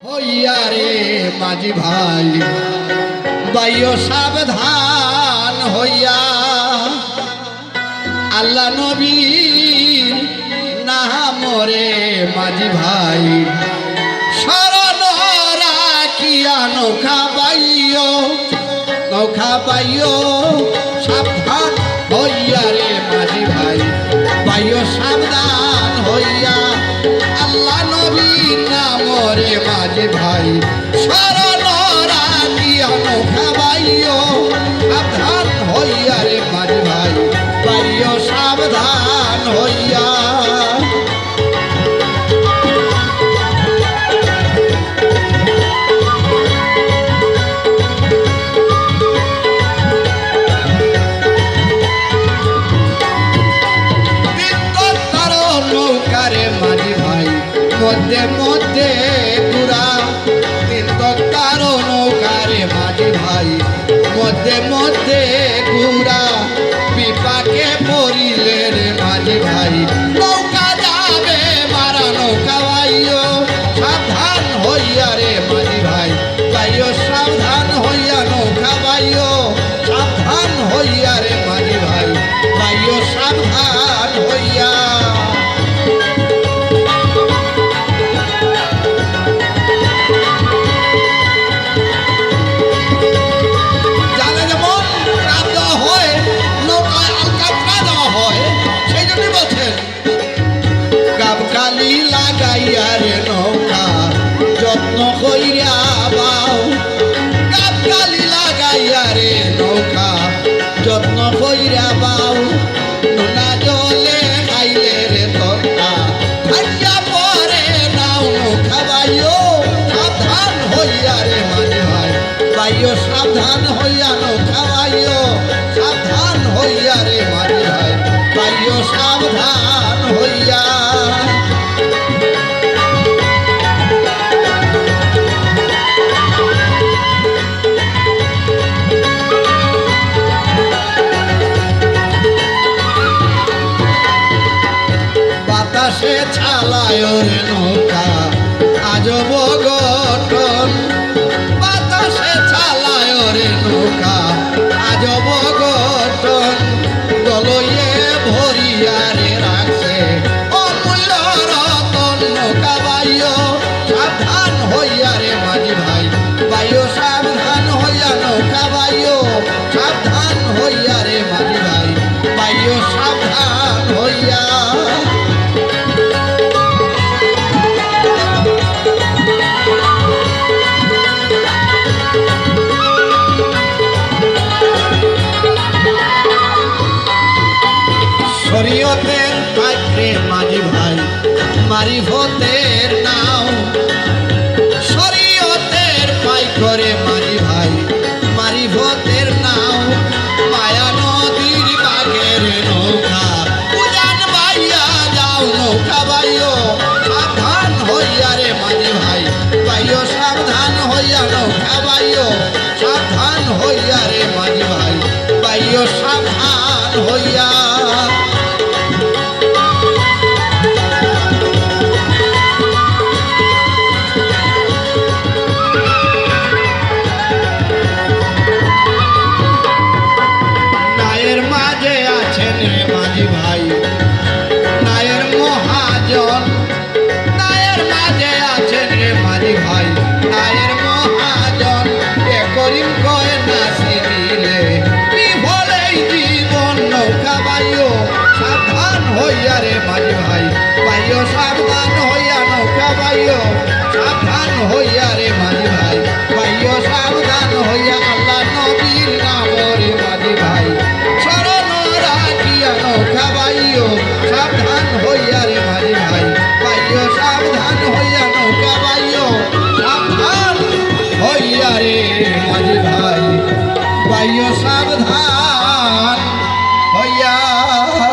হইয়া রে মাঝি ভাই বাইও সাবধান হইয়া আল্লাহ নবী না মরে মাঝি ভাই শরণ রাখিয়া নৌকা বাইও সাবধান হইয়া রে মাঝি ভাই বাইও সাবধান হইয়া আল্লাহ নবী না মরে মাঝি ভাই শরণ রাখিয়া নৌকা বাইও সাবধান হইয়া রে মাঝি ভাই বাইও সাবধান হইয়া মধ্যে মধ্যে পুরা তিন তারো নৌকারে মাঝি ভাই মধ্যে মধ্যে ঘুরা বিপাকে পড়িলে রে মাঝি ভাই নৌকা যাবে মারা নৌকা বাইও সাবধান হইয়া রে মাঝি ভাই বাইও সাবধান হইয়া নৌকা বাইও সাবধান হইয়া রে মাঝি ভাই বাইও সাবধান হইয়া লাগাইয়া রে নৌকা যত্ন কইরা বাও গাবগালি লাগাইয়া রে নৌকা যত্ন কইরা বাও নোনা জলে খাইলে রে তরকা ভাইয়া পরে নাও নৌকা বাইও সাবধান হইয়া রে মাঝি ভাই বাইও সাবধান হইয়া নৌকা বাইও সাবধান হইয়া রে মাঝি ভাই বাইও সাবধান হইয়া বাতাসে ছালায় রে নৌকা আজব গঠন বাতাসে ছালায় রে নৌকা আজব গঠন গলয়ে ভরিয়া রে রাখছে অমূল্য রতন নৌকা বাইও সাবধান হইয়া রে মাঝি ভাই বাইও সাবধান হইয়া নৌকা বাইও সাবধান হইয়া রে মাঝি ভাই বাইও সাবধান হইয়া শরীয়তের পাত্রে মাঝি ভাই মারিফতের নাও শরীয়তের পাই করে মাঝি ভাই মারিফতের নাও মায়া নদীর বাগের নৌকা উজান বাইয়া যাও নৌকা বাইও সাবধান হইয়া রে মাঝি ভাই বাইও সাবধান হইয়া নৌকা বাইও সাবধান হইয়া রে মাঝি ভাই বাইও সাবধান হইয়া ভাই নায়ের মহাজন নায়ের মাঝে আছেন রে মাঝি ভাই নায়ের মহাজন এ করিম কয় নাসি দিলে বিফলেই জীবন নৌকা বাইও সাবধান হইয়া রে মাঝি ভাই বাইও সাবধান হইয়া নৌকা বাইও সাবধান হইয়া রে মাঝি ভাই বাইও সাবধান হইয়া আল্লাহ নবীর নাম রে মাঝি ভাই শরণ রাখিয়া নৌকা বাইও সাবধান হইয়া রে মাঝি ভাই বাইও সাবধান হইয়া নৌকা বাইও সাবধান হইয়া রে মাঝি ভাই বাইও